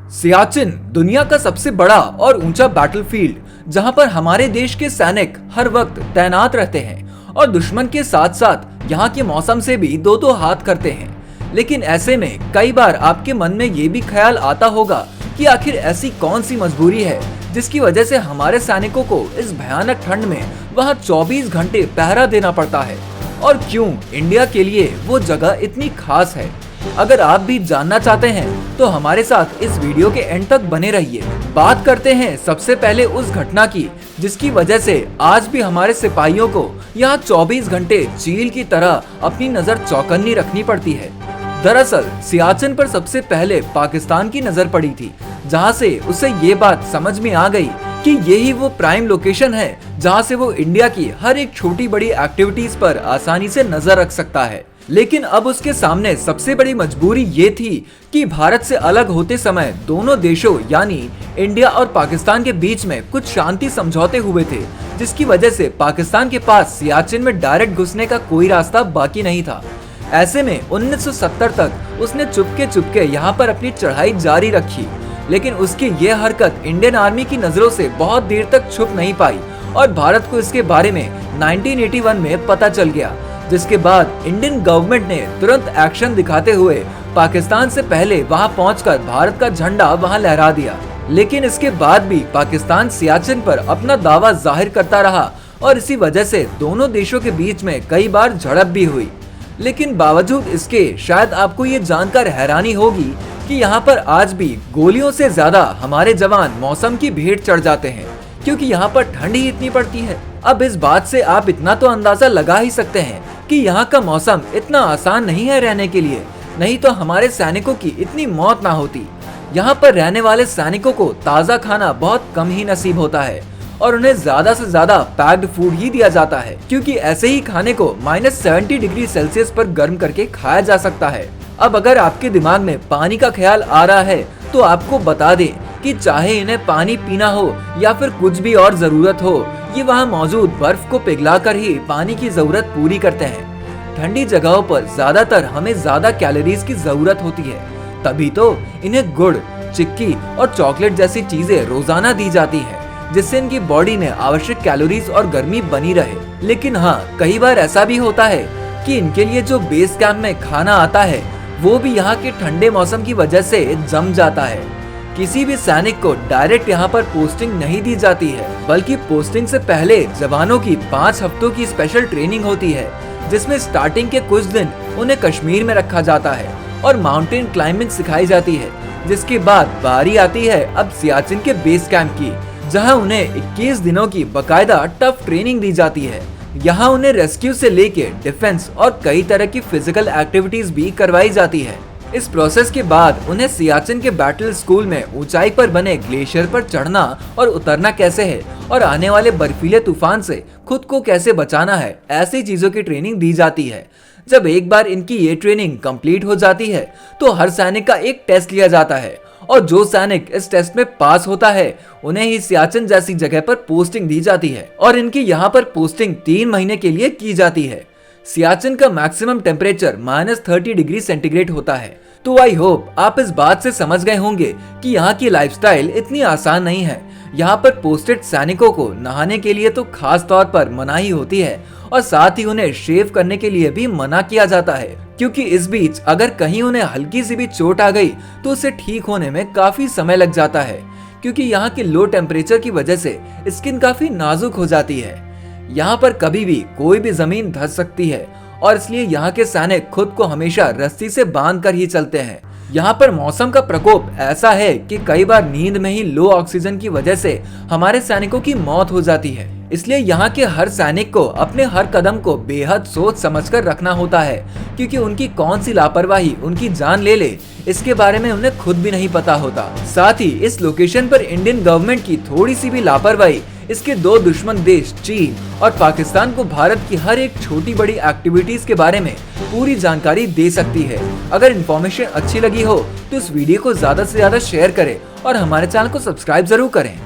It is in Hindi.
सियाचिन दुनिया का सबसे बड़ा और ऊंचा बैटलफील्ड जहां पर हमारे देश के सैनिक हर वक्त तैनात रहते हैं और दुश्मन के साथ साथ यहां के मौसम से भी दो हाथ करते हैं। लेकिन ऐसे में कई बार आपके मन में ये भी ख्याल आता होगा कि आखिर ऐसी कौन सी मजबूरी है जिसकी वजह से हमारे सैनिकों को इस भयानक ठंड में वहां 24 घंटे पहरा देना पड़ता है, और क्यों इंडिया के लिए वो जगह इतनी खास है। अगर आप भी जानना चाहते हैं तो हमारे साथ इस वीडियो के एंड तक बने रहिए। बात करते हैं सबसे पहले उस घटना की जिसकी वजह से आज भी हमारे सिपाहियों को यहाँ 24 घंटे चील की तरह अपनी नजर चौकन्नी रखनी पड़ती है। दरअसल सियाचिन पर सबसे पहले पाकिस्तान की नजर पड़ी थी, जहाँ से उसे ये बात समझ में आ गई कि यही वो प्राइम लोकेशन है जहाँ से वो इंडिया की हर एक छोटी बड़ी एक्टिविटीज पर आसानी से नजर रख सकता है। लेकिन अब उसके सामने सबसे बड़ी मजबूरी ये थी कि भारत से अलग होते समय दोनों देशों यानी इंडिया और पाकिस्तान के बीच में कुछ शांति समझौते हुए थे, जिसकी वजह से पाकिस्तान के पास सियाचिन में डायरेक्ट घुसने का कोई रास्ता बाकी नहीं था। ऐसे में 1970 तक उसने चुपके यहाँ पर अपनी चढ़ाई जारी रखी, लेकिन उसकी ये हरकत इंडियन आर्मी की नजरों से बहुत देर तक छुप नहीं पाई और भारत को इसके बारे में 1981 में पता चल गया, जिसके बाद इंडियन गवर्नमेंट ने तुरंत एक्शन दिखाते हुए पाकिस्तान से पहले वहां पहुंचकर भारत का झंडा वहां लहरा दिया। लेकिन इसके बाद भी पाकिस्तान सियाचिन पर अपना दावा जाहिर करता रहा और इसी वजह से दोनों देशों के बीच में कई बार झड़प भी हुई। लेकिन बावजूद इसके शायद आपको ये जानकर हैरानी होगी कि यहाँ पर आज भी गोलियों से ज्यादा हमारे जवान मौसम की भेंट चढ़ जाते हैं, क्योंकि यहाँ पर ठंड ही इतनी पड़ती है। अब इस बात से आप इतना तो अंदाजा लगा ही सकते हैं कि यहाँ का मौसम इतना आसान नहीं है रहने के लिए, नहीं तो हमारे सैनिकों की इतनी मौत ना होती। यहाँ पर रहने वाले सैनिकों को ताज़ा खाना बहुत कम ही नसीब होता है और उन्हें ज्यादा से ज्यादा पैक्ड फूड ही दिया जाता है, क्योंकि ऐसे ही खाने को -70 डिग्री सेल्सियस पर गर्म करके खाया जा सकता है। अब अगर आपके दिमाग में पानी का ख्याल आ रहा है तो आपको बता दें कि चाहे इन्हें पानी पीना हो या फिर कुछ भी और जरूरत हो, ये वहाँ मौजूद बर्फ को पिघला कर ही पानी की जरूरत पूरी करते हैं। ठंडी जगहों पर ज्यादातर हमें ज्यादा कैलोरीज की जरूरत होती है, तभी तो इन्हें गुड़, चिक्की और चॉकलेट जैसी चीजें रोजाना दी जाती है, जिससे इनकी बॉडी में आवश्यक कैलोरीज और गर्मी बनी रहे। लेकिन हाँ, कई बार ऐसा भी होता है कि इनके लिए जो बेस कैंप में खाना आता है वो भी यहाँ के ठंडे मौसम की वजह से जम जाता है। किसी भी सैनिक को डायरेक्ट यहाँ पर पोस्टिंग नहीं दी जाती है, बल्कि पोस्टिंग से पहले जवानों की 5 हफ्तों की स्पेशल ट्रेनिंग होती है, जिसमें स्टार्टिंग के कुछ दिन उन्हें कश्मीर में रखा जाता है और माउंटेन क्लाइंबिंग सिखाई जाती है। जिसके बाद बारी आती है अब सियाचिन के बेस कैंप की, जहां उन्हें 21 दिनों की बकायदा टफ ट्रेनिंग दी जाती है। यहाँ उन्हें रेस्क्यू से लेके डिफेंस और कई तरह की फिजिकल एक्टिविटीज भी करवाई जाती है। इस प्रोसेस के बाद उन्हें सियाचिन के बैटल स्कूल में ऊंचाई पर बने ग्लेशियर पर चढ़ना और उतरना कैसे है और आने वाले बर्फीले तूफान से खुद को कैसे बचाना है, ऐसी चीजों की ट्रेनिंग दी जाती है। जब एक बार इनकी ये ट्रेनिंग कंप्लीट हो जाती है तो हर सैनिक का एक टेस्ट लिया जाता है और जो सैनिक इस टेस्ट में पास होता है उन्हें ही सियाचिन जैसी जगह पर पोस्टिंग दी जाती है और इनकी यहाँ पर पोस्टिंग 3 महीने के लिए की जाती है। सियाचिन का मैक्सिमम टेम्परेचर -30 डिग्री सेंटीग्रेड होता है। तो आई होप आप इस बात से समझ गए होंगे कि यहाँ की लाइफस्टाइल इतनी आसान नहीं है। यहाँ पर पोस्टेड सैनिकों को नहाने के लिए तो खास तौर पर मनाही होती है और साथ ही उन्हें शेव करने के लिए भी मना किया जाता है, क्योंकि इस बीच अगर कहीं उन्हें हल्की सी भी चोट आ गई तो उसे ठीक होने में काफी समय लग जाता है, क्योंकि यहाँ के लो टेम्परेचर की वजह से स्किन काफी नाजुक हो जाती है। यहाँ पर कभी भी कोई भी जमीन धंस सकती है और इसलिए यहाँ के सैनिक खुद को हमेशा रस्सी से बांध कर ही चलते हैं। यहाँ पर मौसम का प्रकोप ऐसा है कि कई बार नींद में ही लो ऑक्सीजन की वजह से हमारे सैनिकों की मौत हो जाती है। इसलिए यहाँ के हर सैनिक को अपने हर कदम को बेहद सोच समझकर रखना होता है, क्योंकि उनकी कौन सी लापरवाही उनकी जान ले ले इसके बारे में उन्हें खुद भी नहीं पता होता। साथ ही इस लोकेशन पर इंडियन गवर्नमेंट की थोड़ी सी भी लापरवाही इसके 2 दुश्मन देश चीन और पाकिस्तान को भारत की हर एक छोटी बड़ी एक्टिविटीज के बारे में पूरी जानकारी दे सकती है। अगर इन्फॉर्मेशन अच्छी लगी हो तो इस वीडियो को ज्यादा से ज्यादा शेयर करें और हमारे चैनल को सब्सक्राइब जरूर करें।